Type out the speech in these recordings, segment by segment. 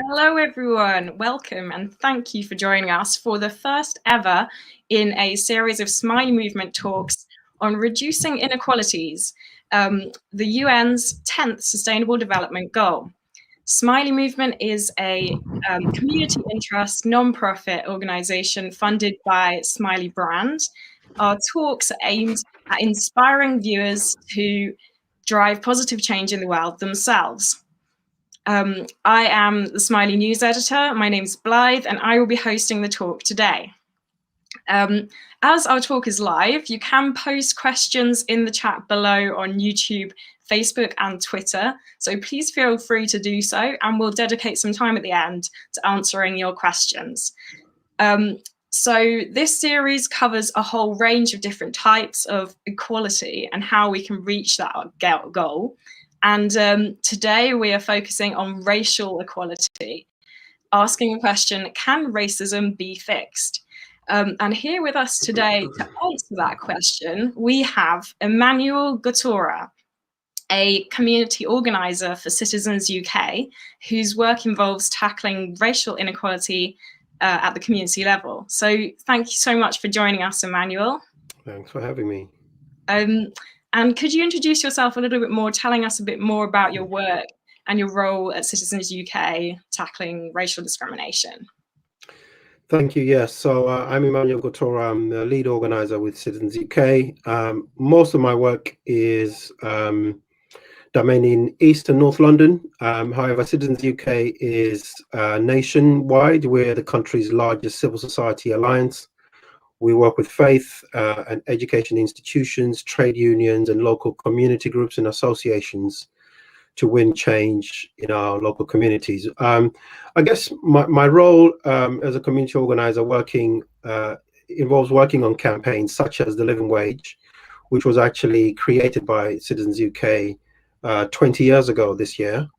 Hello, everyone. Welcome and thank you for joining us for the first ever in a series of Smiley Movement talks on reducing inequalities, the UN's 10th Sustainable Development Goal. Smiley Movement is a community interest non-profit organization funded by Smiley Brand. Our talks are aimed at inspiring viewers to drive positive change in the world themselves. I am the Smiley news editor. My name's Blythe, and I will be hosting the talk today. As our talk is live, you can post questions in the chat below on YouTube, Facebook, and Twitter. So please feel free to do so, and we'll dedicate some time at the end to answering your questions. So this series covers a whole range of different types of equality and how we can reach that goal. And today we are focusing on racial equality, asking the question, can racism be fixed? And here with us today to answer that question, we have Emmanuel Gottora, a community organizer for Citizens UK, whose work involves tackling racial inequality at the community level. So thank you so much for joining us, Emmanuel. Thanks for having me. And could you introduce yourself a little bit more, telling us a bit more about your work and your role at Citizens UK tackling racial discrimination? Thank you. Yes. So I'm Emmanuel Gottora. I'm the lead organizer with Citizens UK. Most of my work is domain in East and North London. However, Citizens UK is nationwide. We're the country's largest civil society alliance. We work with faith and education institutions, trade unions, and local community groups and associations to win change in our local communities. I guess my role as a community organizer involves working on campaigns such as the living wage, which was actually created by Citizens UK 20 years ago this year.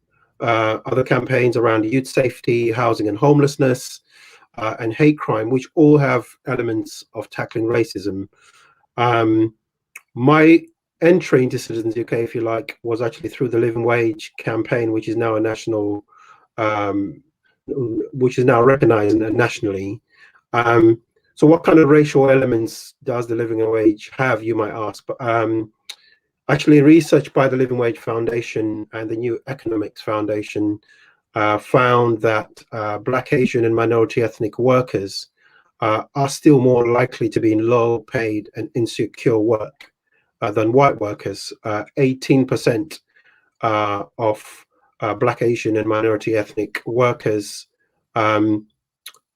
Other campaigns around youth safety, housing and homelessness, and hate crime, which all have elements of tackling racism. My entry into Citizens UK, if you like, was actually through the living wage campaign, which is now a national, which is now recognized nationally. So what kind of racial elements does the living wage have, you might ask? But actually, research by the Living Wage Foundation and the New Economics Foundation found that Black, Asian, and minority ethnic workers are still more likely to be in low paid and insecure work than white workers. 18% of Black, Asian, and minority ethnic workers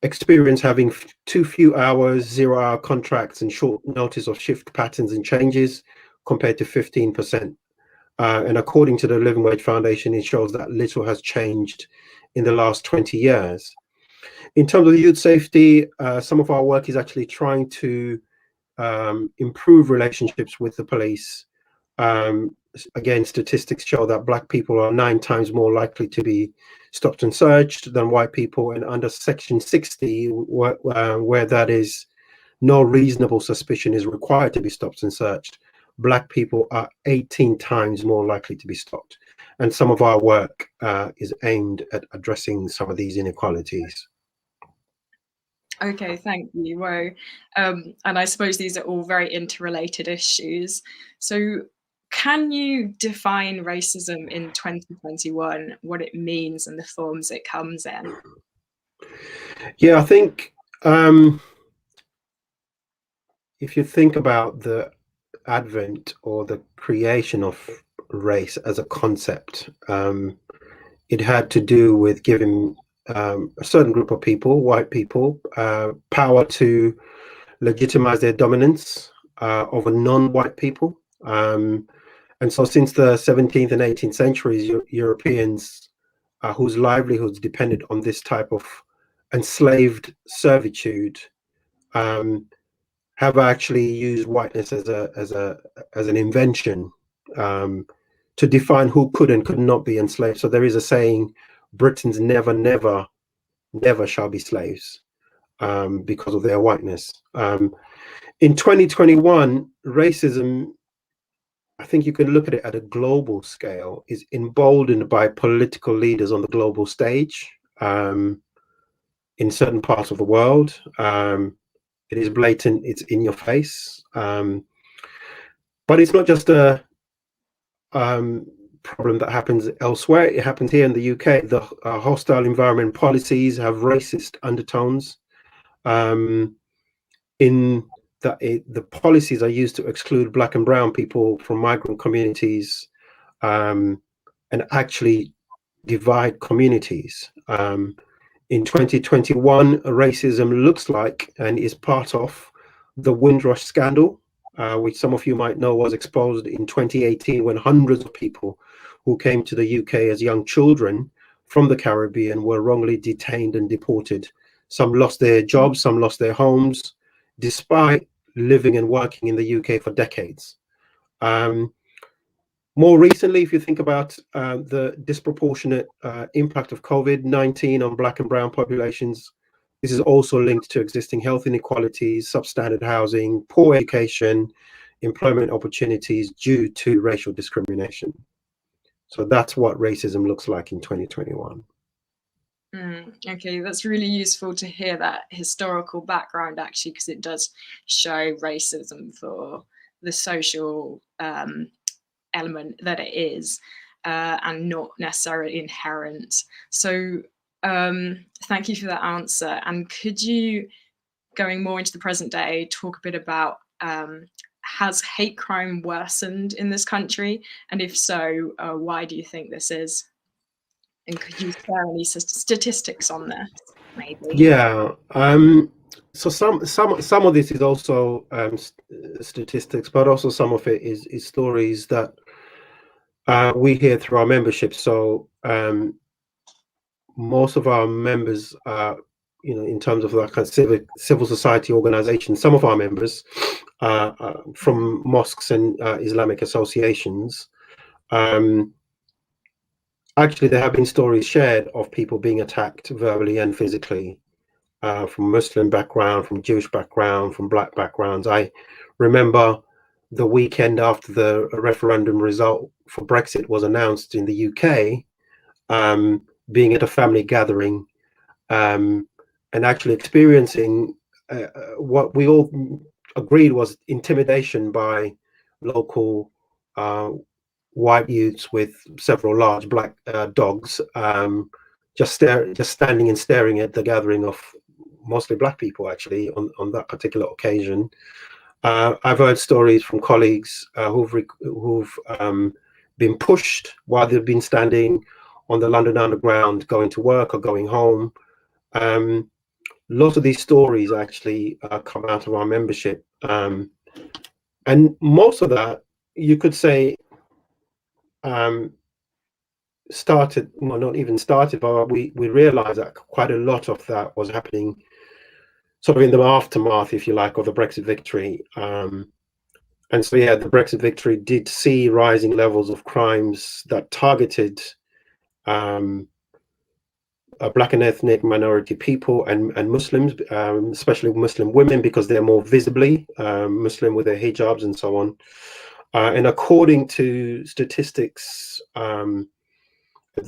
experience having too few hours, 0-hour contracts, and short notice of shift patterns and changes compared to 15%. And according to the Living Wage Foundation, it shows that little has changed in the last 20 years. In terms of youth safety, some of our work is actually trying to improve relationships with the police. Again, statistics show that Black people are 9 times more likely to be stopped and searched than white people, and under Section 60, where that is no reasonable suspicion is required to be stopped and searched, Black people are 18 times more likely to be stopped. And some of our work is aimed at addressing some of these inequalities. Okay, thank you. Well, and I suppose these are all very interrelated issues. So can you define racism in 2021, what it means and the forms it comes in? Yeah, I think if you think about the advent or the creation of race as a concept, it had to do with giving a certain group of people, white people, power to legitimize their dominance over non-white people. And so since the 17th and 18th centuries, Europeans whose livelihoods depended on this type of enslaved servitude have actually used whiteness as an invention to define who could and could not be enslaved. So there is a saying, Britons never, never, never shall be slaves because of their whiteness. In 2021, racism, I think you can look at it at a global scale, is emboldened by political leaders on the global stage. in certain parts of the world. It is blatant, it's in your face. But it's not just a problem that happens elsewhere. It happens here in the UK. The hostile environment policies have racist undertones. In the policies are used to exclude Black and brown people from migrant communities, and actually divide communities. In 2021, racism looks like and is part of the Windrush scandal, which some of you might know was exposed in 2018 when hundreds of people who came to the UK as young children from the Caribbean were wrongly detained and deported. Some lost their jobs, some lost their homes, despite living and working in the UK for decades. More recently, if you think about the disproportionate impact of COVID-19 on Black and brown populations, this is also linked to existing health inequalities, substandard housing, poor education, employment opportunities due to racial discrimination. So that's what racism looks like in 2021. Okay, that's really useful to hear that historical background, actually, because it does show racism for the social element that it is, and not necessarily inherent. So thank you for that answer. And could you, going more into the present day, talk a bit about has hate crime worsened in this country? And if so, why do you think this is? And could you share any statistics on this, maybe? Yeah. So some of this is also statistics, but also some of it is stories that we hear through our membership. So most of our members are, in terms of like kind of civil society organizations, some of our members from mosques and Islamic associations. Actually, there have been stories shared of people being attacked verbally and physically, from Muslim background, from Jewish background, from Black backgrounds. I remember the weekend after the referendum result for Brexit was announced in the UK, being at a family gathering, and actually experiencing what we all agreed was intimidation by local white youths with several large black dogs, just standing and staring at the gathering of mostly Black people, actually, on that particular occasion. I've heard stories from colleagues who've been pushed while they've been standing on the London Underground, going to work or going home. Lots of these stories actually come out of our membership, and most of that, you could say, started, well, not even started, but we realized that quite a lot of that was happening sort of in the aftermath, if you like, of the Brexit victory. And so, yeah, the Brexit victory did see rising levels of crimes that targeted Black and ethnic minority people and Muslims, especially Muslim women, because they're more visibly Muslim with their hijabs and so on. And according to statistics at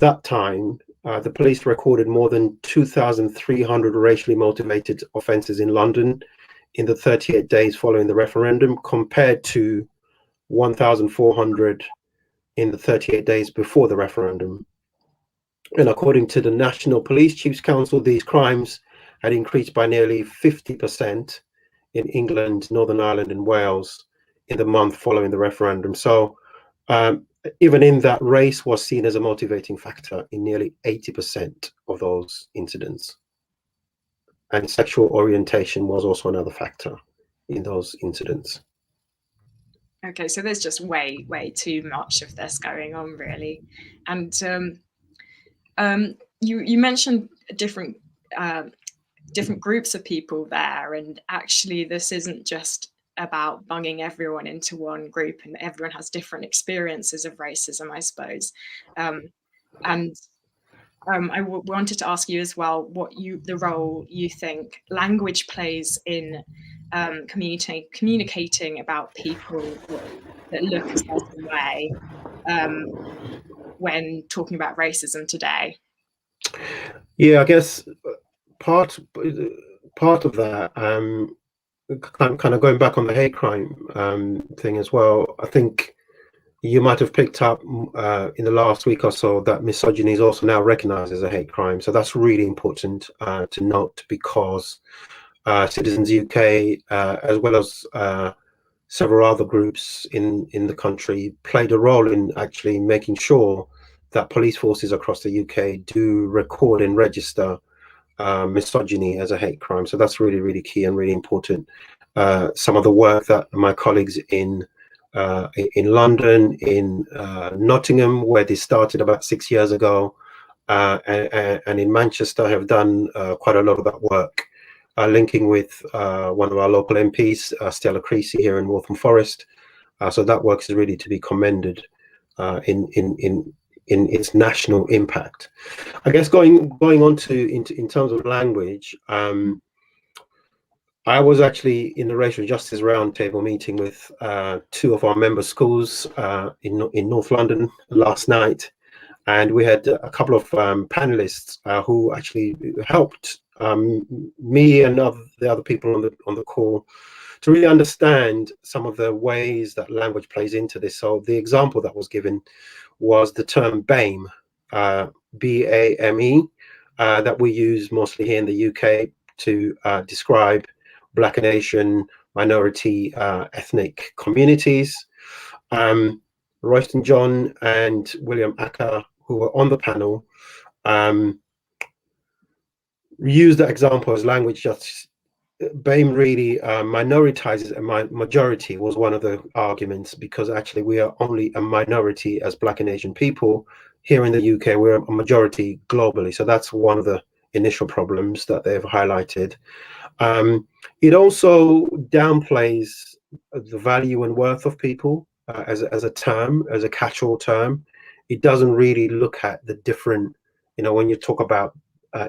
that time, the police recorded more than 2,300 racially motivated offences in London in the 38 days following the referendum, compared to 1,400 in the 38 days before the referendum. And according to the National Police Chiefs Council, these crimes had increased by nearly 50% in England, Northern Ireland, and Wales in the month following the referendum. So even in that, race was seen as a motivating factor in nearly 80% of those incidents. And sexual orientation was also another factor in those incidents. Okay, so there's just way too much of this going on, really. And you mentioned different groups of people there, and actually this isn't just about bunging everyone into one group, and everyone has different experiences of racism, I suppose. I wanted to ask you as well the role you think language plays in communicating about people that look a certain way when talking about racism today. Yeah, I guess part part of that, kind of going back on the hate crime thing as well. I think you might have picked up in the last week or so that misogyny is also now recognized as a hate crime. So that's really important to note, because Citizens UK, as well as several other groups in the country, played a role in actually making sure that police forces across the UK do record and register misogyny as a hate crime. So that's really, really key and really important. Some of the work that my colleagues in London, in Nottingham, where they started about 6 years ago, and in Manchester have done quite a lot of that work, linking with one of our local MPs, Stella Creasy, here in Waltham Forest. So that work is really to be commended in its national impact. I guess going on to in terms of language, I was actually in the racial justice roundtable meeting with two of our member schools in North London last night, and we had a couple of panelists who actually helped me and the other people on the call to really understand some of the ways that language plays into this. So the example that was given was the term BAME, BAME, that we use mostly here in the UK to describe Black and Asian minority ethnic communities. Royston John and William Acker, who were on the panel, used that example as language just BAME really minoritizes a majority, was one of the arguments, because actually we are only a minority as Black and Asian people. Here in the UK, we're a majority globally. So that's one of the initial problems that they've highlighted. It also downplays the value and worth of people as a term, as a catch-all term. It doesn't really look at the different, when you talk about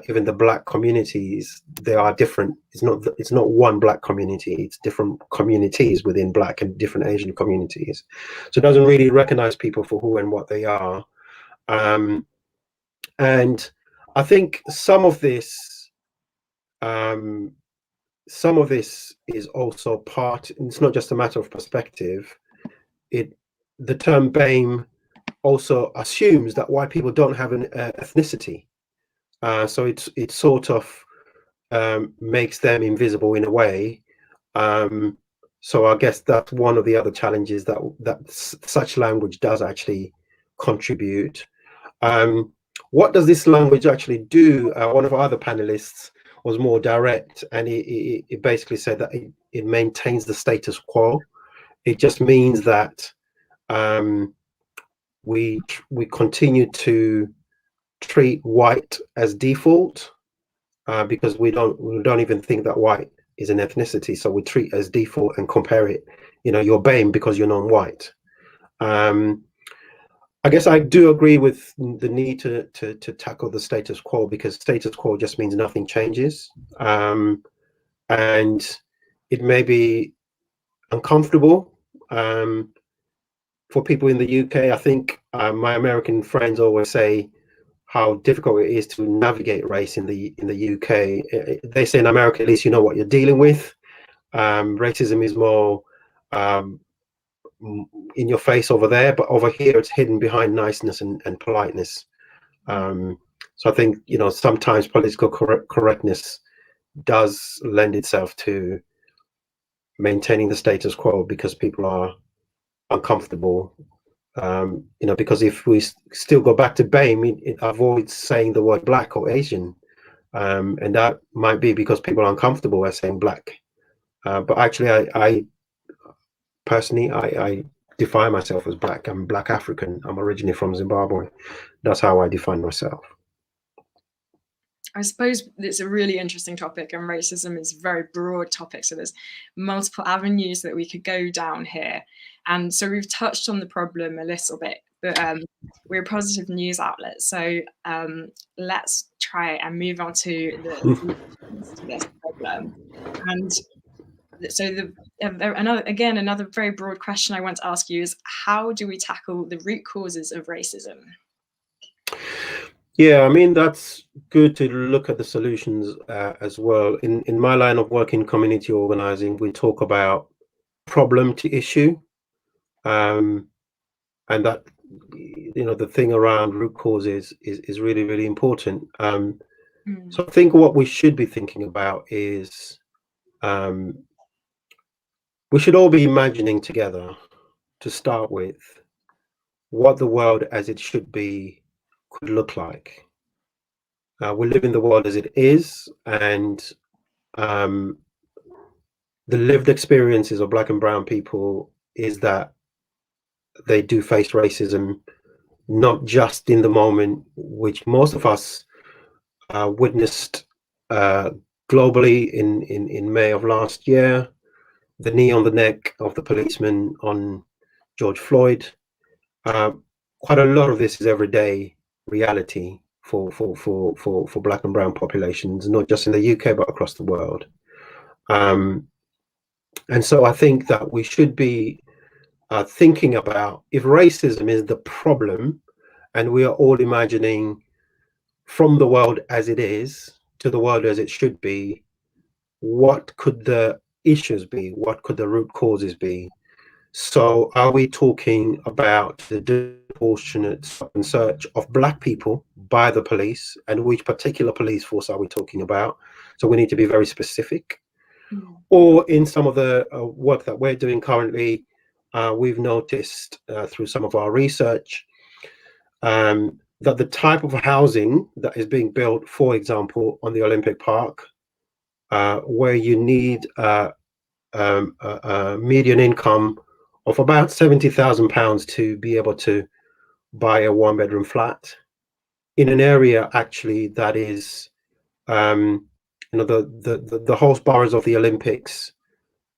even the Black communities, they are different. It's not one Black community. It's different communities within Black and different Asian communities. So it doesn't really recognize people for who and what they are. And I think some of this is also part. It's not just a matter of perspective. The term BAME also assumes that white people don't have an ethnicity. So it sort of makes them invisible in a way. So I guess that's one of the other challenges that such language does actually contribute. What does this language actually do? One of our other panelists was more direct, and it basically said that it maintains the status quo. It just means that we continue to treat white as default, because we don't even think that white is an ethnicity, so we treat as default and compare it. You're BAME because you're non-white. I guess I do agree with the need to tackle the status quo, because status quo just means nothing changes, and it may be uncomfortable for people in the UK. I think my American friends always say how difficult it is to navigate race in the UK. They say in America, at least you know what you're dealing with. Racism is more in your face over there, but over here it's hidden behind niceness and politeness. So I think sometimes political correctness does lend itself to maintaining the status quo because people are uncomfortable. Because if we still go back to BAME, it avoids saying the word Black or Asian, and that might be because people are uncomfortable with saying Black. But actually, I personally, I define myself as Black. I'm Black African. I'm originally from Zimbabwe. That's how I define myself. I suppose it's a really interesting topic, and racism is a very broad topic. So there's multiple avenues that we could go down here. And so we've touched on the problem a little bit, but we're a positive news outlet. So let's try and move on to the solutions to this problem. And so another very broad question I want to ask you is, how do we tackle the root causes of racism? Yeah, I mean, that's good to look at the solutions as well. In my line of work in community organizing, we talk about problem to issue, um, and that the thing around root causes is really really important. Mm. So I think what we should be thinking about is um, we should all be imagining together to start with what the world as it should be could look like. We live in the world as it is, and um, the lived experiences of Black and brown people is that they do face racism, not just in the moment, which most of us witnessed uh, globally in May of last year, the knee on the neck of the policeman on George Floyd. Uh, Quite a lot of this is everyday reality for Black and brown populations, not just in the UK but across the world. Um, and so I think that we should be thinking about if racism is the problem, and we are all imagining from the world as it is to the world as it should be, what could the issues be? What could the root causes be? So, are we talking about the disproportionate stop and search of Black people by the police, and which particular police force are we talking about? So, we need to be very specific. Mm. Or in some of the work that we're doing currently, we've noticed through some of our research that the type of housing that is being built, for example, on the Olympic Park, where you need a median income of about £70,000 to be able to buy a one-bedroom flat in an area actually that is, the host boroughs of the Olympics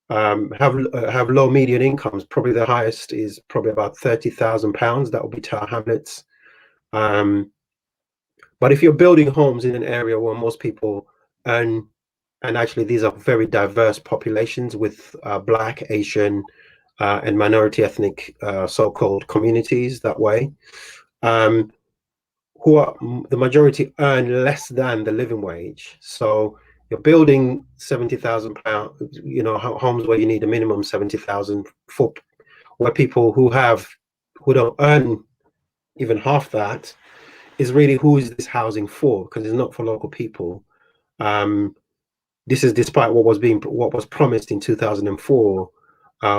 have low median incomes. Probably the highest is probably about £30,000. That would be Tower Hamlets. Um, but if you're building homes in an area where most people earn, and actually these are very diverse populations with Black, Asian, and minority ethnic so-called communities that way, um, who are the majority earn less than the living wage. So you're building £70,000, homes where you need a minimum 70,000 for where people who don't earn even half that is really who is this housing for? Because it's not for local people. Um, this is despite what was promised in 2004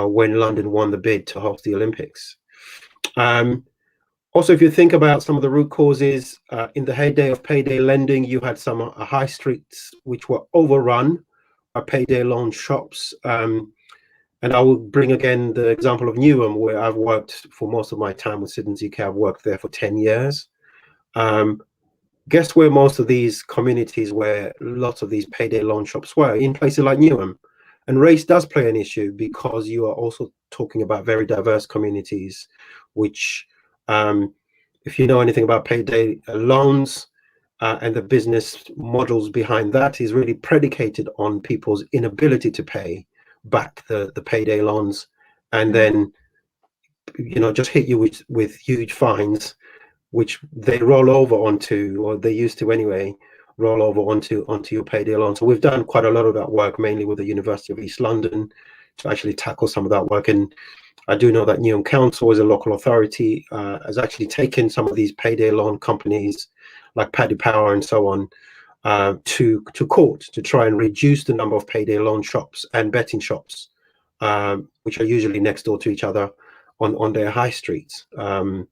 when London won the bid to host the Olympics. Also, if you think about some of the root causes, in the heyday of payday lending, you had some high streets which were overrun by payday loan shops. And I will bring again the example of Newham, where I've worked for most of my time with Citizens UK. I've worked there for 10 years. Guess where most of these communities, where lots of these payday loan shops were, in places like Newham. And race does play an issue because you are also talking about very diverse communities, which, if you know anything about payday loans and the business models behind that, is really predicated on people's inability to pay back the payday loans, and then just hit you with huge fines, which they roll over onto, or they used to anyway, roll over onto your payday loan. So we've done quite a lot of that work, mainly with the University of East London, to actually tackle some of that work. And I do know that Newham Council, as a local authority, has actually taken some of these payday loan companies like Paddy Power and so on to court to try and reduce the number of payday loan shops and betting shops, which are usually next door to each other on their high streets. And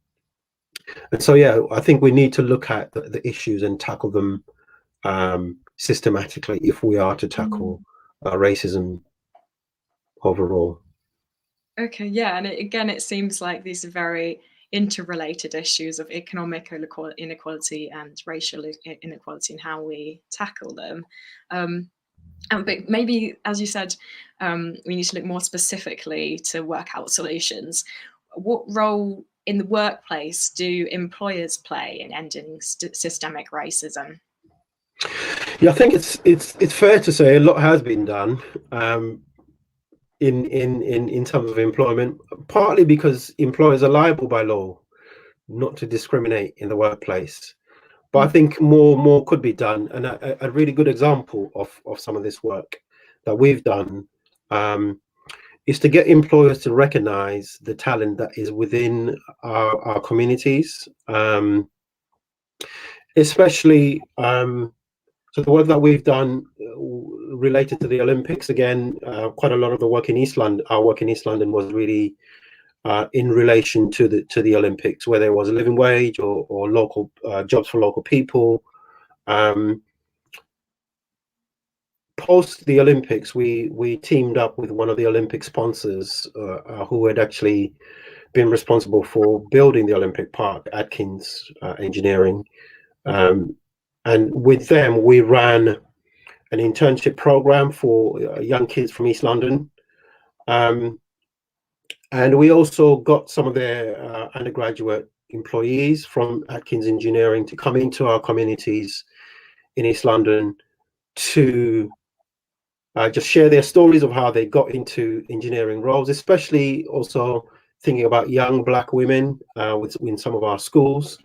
so, yeah, I think we need to look at the issues and tackle them systematically if we are to tackle racism overall. Okay, yeah, and again, it seems like these are very interrelated issues of economic inequality and racial inequality and how we tackle them. But maybe, as you said, we need to look more specifically to work out solutions. What role in the workplace do employers play in ending systemic racism? Yeah, I think it's fair to say a lot has been done in terms of employment, partly because employers are liable by law not to discriminate in the workplace. But I think more could be done. And a really good example of some of this work that we've done is to get employers to recognize the talent that is within our communities, especially so the work that we've done related to the Olympics. Again, quite a lot of the work in East London, our work in East London was really in relation to the Olympics, whether it was a living wage or local jobs for local people. Post the Olympics, we teamed up with one of the Olympic sponsors who had actually been responsible for building the Olympic Park, Atkins Engineering. And with them, we ran an internship program for young kids from East London. And we also got some of their undergraduate employees from Atkins Engineering to come into our communities in East London to just share their stories of how they got into engineering roles, especially also thinking about young Black women in some of our schools,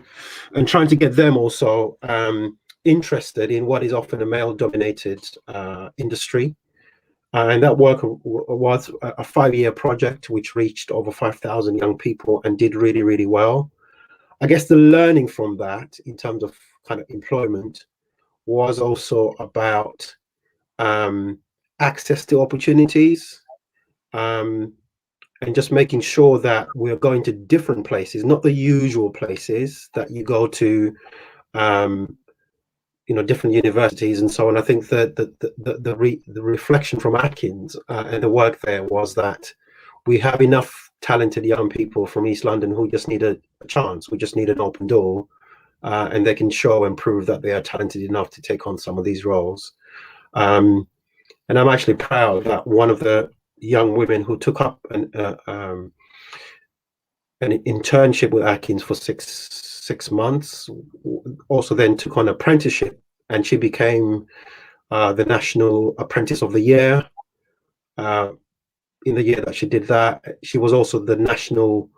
and trying to get them also interested in what is often a male-dominated industry. And that work was a 5-year project which reached over 5,000 young people and did really, really well. I guess the learning from that in terms of kind of employment was also about access to opportunities, and just making sure that we're going to different places, not the usual places that you go to, different universities and so on. I think that the reflection from Atkins and the work there was that we have enough talented young people from East London who just need a chance. We just need an open door, and they can show and prove that they are talented enough to take on some of these roles. And I'm actually proud that one of the young women who took up an internship with Atkins for six months also then took on apprenticeship, and she became the National Apprentice of the Year. In the year that she did that, she was also the National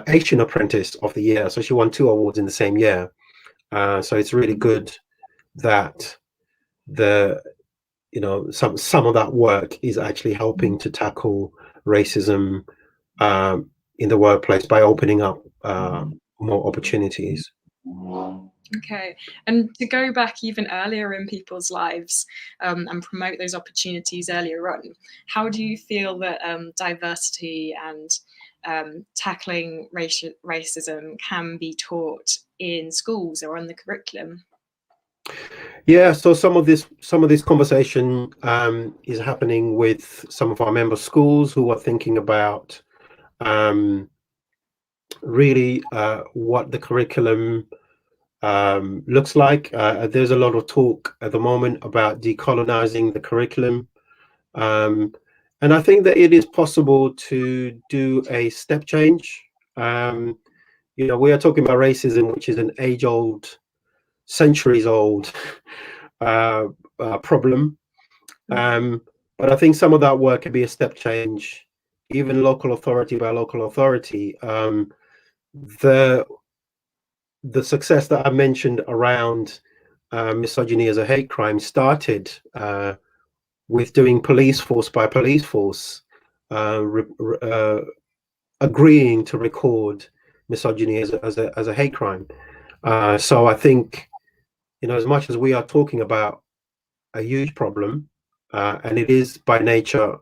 Asian Apprentice of the Year. So she won 2 awards in the same year. So it's really good that some of that work is actually helping to tackle racism in the workplace by opening up more opportunities. Okay, and to go back even earlier in people's lives and promote those opportunities earlier on, how do you feel that diversity and tackling racism can be taught in schools or on the curriculum? Yeah, so some of this conversation is happening with some of our member schools who are thinking about really what the curriculum looks like. There's a lot of talk at the moment about decolonizing the curriculum. And I think that it is possible to do a step change. We are talking about racism, which is an age-old, centuries-old problem. But I think some of that work can be a step change, even local authority by local authority. The success that I mentioned around misogyny as a hate crime started with doing police force by police force agreeing to record misogyny as a hate crime. So I think, as much as we are talking about a huge problem, and it is by nature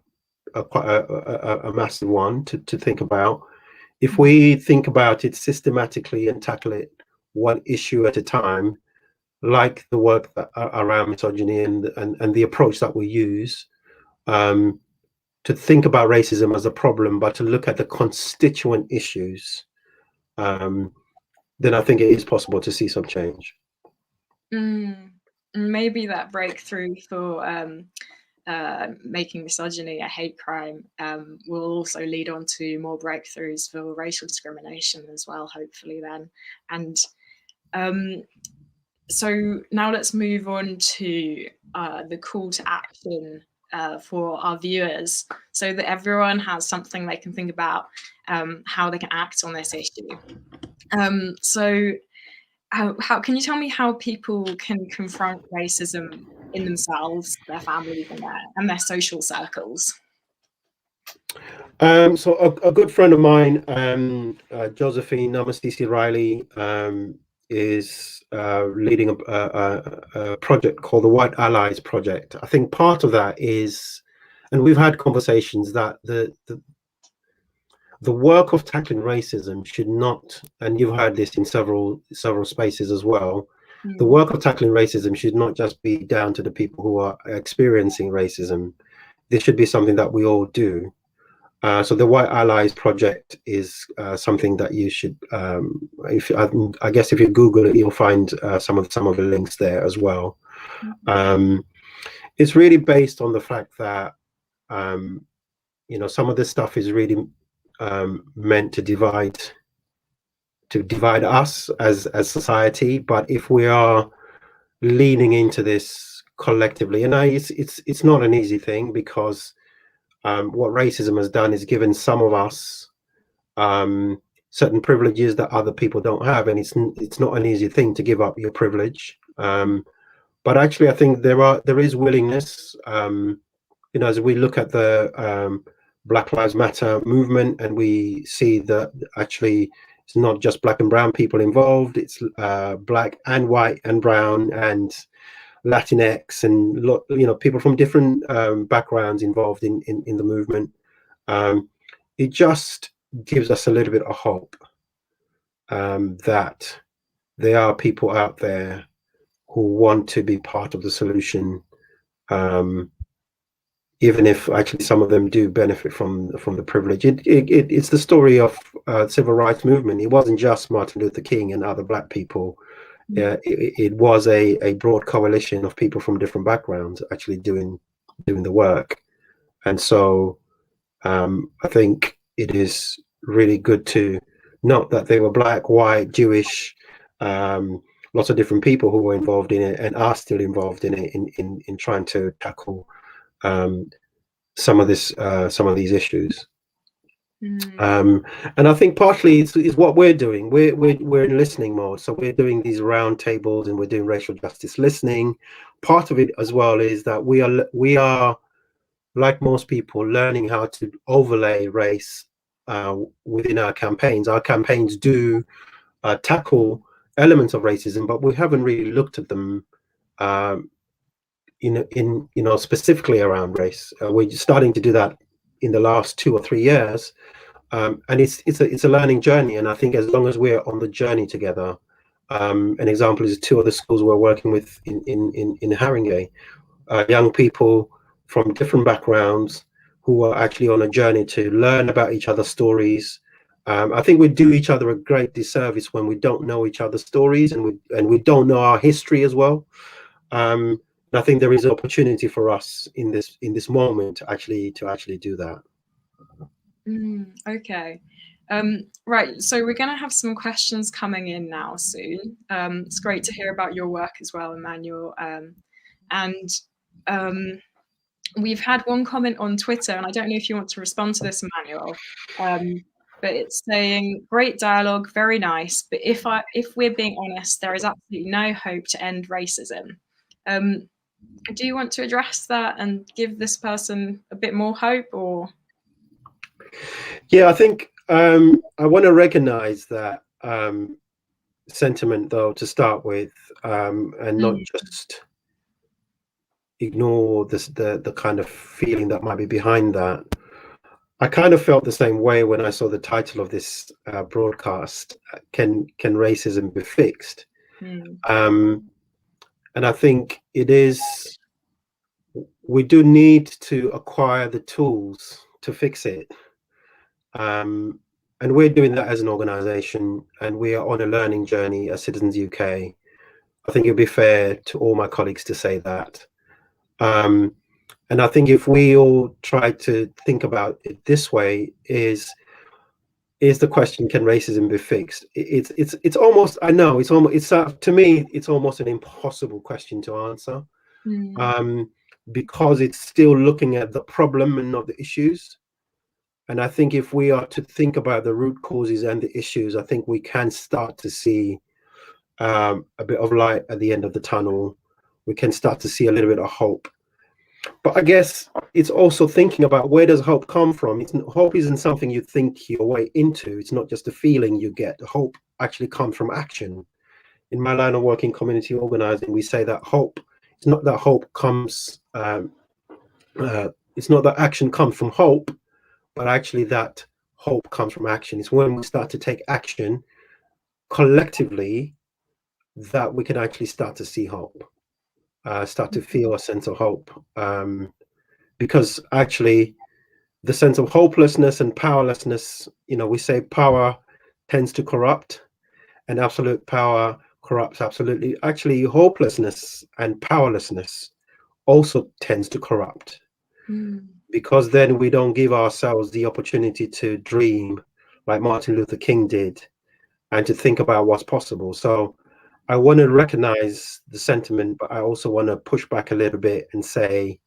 a massive one to think about, if we think about it systematically and tackle it one issue at a time, like the work around misogyny and the approach that we use, to think about racism as a problem, but to look at the constituent issues, then I think it is possible to see some change. Maybe that breakthrough for making misogyny a hate crime will also lead on to more breakthroughs for racial discrimination as well, hopefully then. And so now let's move on to the call to action for our viewers, so that everyone has something they can think about how they can act on this issue. So how can you tell me how people can confront racism in themselves, their families, and their social circles? So a good friend of mine, Josephine Namasisi Riley, is leading a project called the White Allies Project. I think part of that is, and we've had conversations that the work of tackling racism should not, and you've heard this in several spaces as well, the work of tackling racism should not just be down to the people who are experiencing racism. This should be something that we all do. So the White Allies Project is something that you should, if I guess if you Google it, you'll find some of the links there as well. It's really based on the fact that some of this stuff is really meant to divide us as society. But if we are leaning into this collectively, and it's not an easy thing, because what racism has done is given some of us certain privileges that other people don't have, and it's not an easy thing to give up your privilege. But actually, I think there is willingness. As we look at the Black Lives Matter movement, and we see that actually it's not just black and brown people involved; it's black and white and brown and Latinx and people from different backgrounds involved in the movement. It just gives us a little bit of hope that there are people out there who want to be part of the solution, even if actually some of them do benefit from the privilege. It's the story of civil rights movement. It wasn't just Martin Luther King and other black people. It was a broad coalition of people from different backgrounds actually doing the work. And so I think it is really good to note that they were black, white, Jewish, lots of different people who were involved in it and are still involved in it in trying to tackle some of these issues. And I think partly is what we're doing. We're in listening mode, so we're doing these round tables and we're doing racial justice listening. Part of it as well is that we are like most people learning how to overlay race within our campaigns. Our campaigns do tackle elements of racism, but we haven't really looked at them specifically around race. We're starting to do that in the last 2 or 3 years, and it's a learning journey. And I think as long as we're on the journey together, an example is 2 other schools we're working with in Haringey, young people from different backgrounds who are actually on a journey to learn about each other's stories. I think we do each other a great disservice when we don't know each other's stories and we don't know our history as well. And I think there is an opportunity for us in this moment to actually do that. Okay. Right, so we're going to have some questions coming in now soon. It's great to hear about your work as well, Emmanuel. And we've had one comment on Twitter, and I don't know if you want to respond to this, Emmanuel, but it's saying, great dialogue, very nice, but if we're being honest, there is absolutely no hope to end racism. Do you want to address that and give this person a bit more hope, or? Yeah, I think I want to recognize that sentiment, though, to start with, and not just ignore the kind of feeling that might be behind that. I kind of felt the same way when I saw the title of this broadcast, Can Racism Be Fixed? And I think we do need to acquire the tools to fix it. And we're doing that as an organization, and we are on a learning journey as Citizens UK. I think it'd be fair to all my colleagues to say that. And I think if we all try to think about it this way, is the question, can racism be fixed? It's almost, I know, to me, it's almost an impossible question to answer, because it's still looking at the problem and not the issues. And I think if we are to think about the root causes and the issues, I think we can start to see a bit of light at the end of the tunnel. We can start to see a little bit of hope. But I guess it's also thinking about, where does hope come from? Hope isn't something you think your way into. It's not just a feeling you get. Hope actually comes from action. In my line of work in community organizing, we say that hope, it's not that hope comes, it's not that action comes from hope, but actually that hope comes from action. It's when we start to take action collectively that we can actually start to see hope, start to feel a sense of hope. Because actually, the sense of hopelessness and powerlessness, we say power tends to corrupt, and absolute power corrupts absolutely. Actually, hopelessness and powerlessness also tends to corrupt, because then we don't give ourselves the opportunity to dream like Martin Luther King did, and to think about what's possible. So I want to recognize the sentiment, but I also want to push back a little bit and say,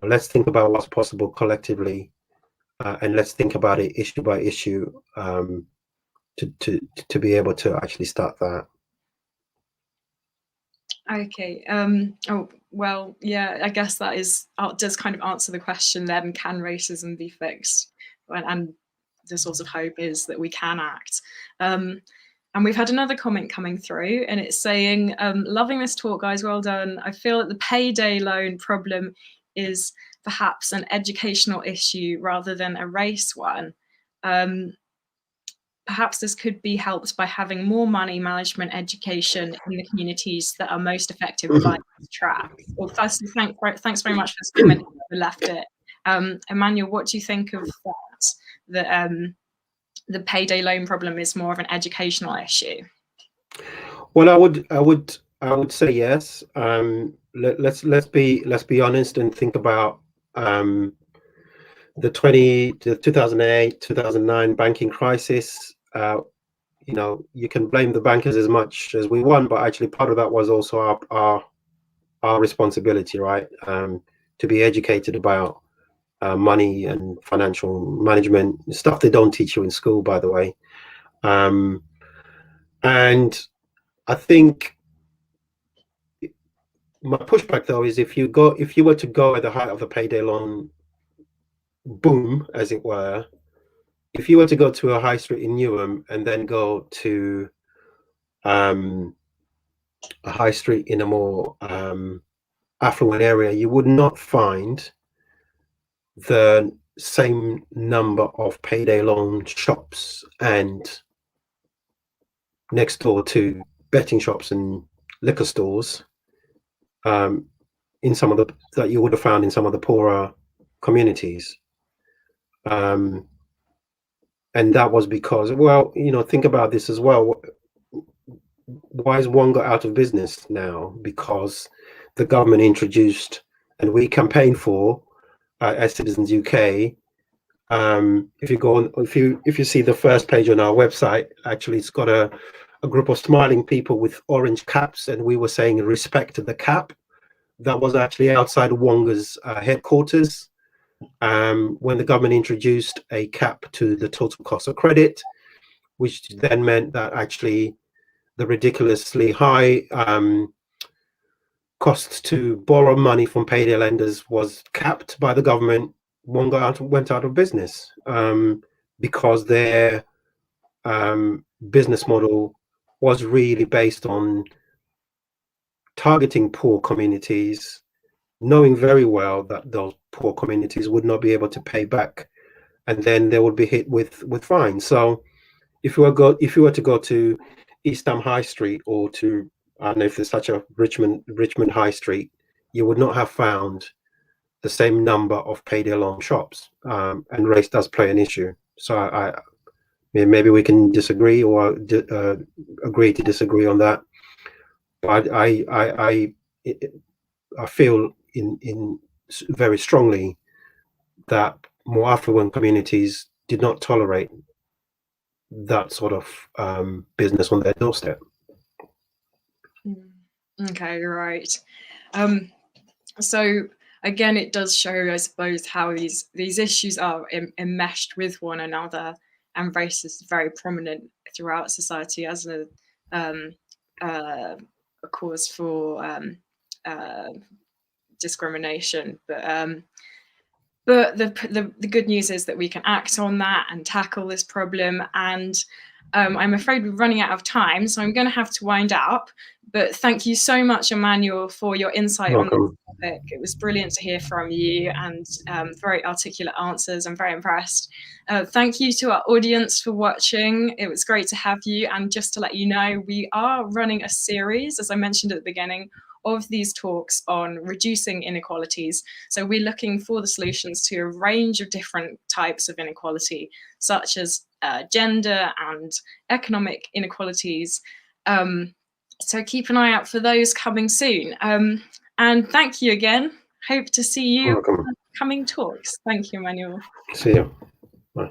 let's think about what's possible collectively, and let's think about it issue by issue, to be able to actually start that. Okay. Oh, well, yeah, I guess that does kind of answer the question then, can racism be fixed? And the source of hope is that we can act. And we've had another comment coming through, and it's saying, loving this talk, guys, well done. I feel that the payday loan problem is perhaps an educational issue rather than a race one. Perhaps this could be helped by having more money management education in the communities that are most affected by this track. Well, firstly, thanks very much for this comment. I left it. Emmanuel, what do you think of that? That the payday loan problem is more of an educational issue? Well, I would say yes. Let's be honest and think about the 2008 2009 banking crisis. You can blame the bankers as much as we want, but actually part of that was also our responsibility, right? To be educated about money and financial management, stuff they don't teach you in school, by the way. And I think my pushback, though, is if you were to go at the height of the payday loan boom, as it were, if you were to go to a high street in Newham and then go to a high street in a more affluent area, you would not find the same number of payday loan shops and next door to betting shops and liquor stores, in some of the that you would have found in some of the poorer communities. And that was because, well, think about this as well. Why is Wonga out of business now? Because the government introduced, and we campaigned for, as Citizens UK. If you go on, if you see the first page on our website, actually, it's got a group of smiling people with orange caps, and we were saying respect the cap. That was actually outside Wonga's headquarters, when the government introduced a cap to the total cost of credit, which then meant that actually the ridiculously high costs to borrow money from payday lenders was capped by the government. Wonga went out of business, because their business model was really based on targeting poor communities, knowing very well that those poor communities would not be able to pay back, and then they would be hit with fines. So if you were to go to East Ham High Street, or to, I don't know if there's such a Richmond High Street, you would not have found the same number of payday loan shops, and race does play an issue. So I maybe we can disagree, or agree to disagree on that. But I feel in very strongly that more affluent communities did not tolerate that sort of business on their doorstep. Okay, right. So again, it does show, I suppose, how these issues are enmeshed with one another, and race is very prominent throughout society as a cause for discrimination, but the good news is that we can act on that and tackle this problem. And I'm afraid we're running out of time, so I'm going to have to wind up. But thank you so much, Emmanuel, for your insight on this topic. It was brilliant to hear from you, and very articulate answers. I'm very impressed. Thank you to our audience for watching. It was great to have you. And just to let you know, we are running a series, as I mentioned at the beginning, of these talks on reducing inequalities. So we're looking for the solutions to a range of different types of inequality, such as gender and economic inequalities. So keep an eye out for those coming soon. And thank you again. Hope to see you on coming talks. Thank you, Emmanuel. See you. Bye.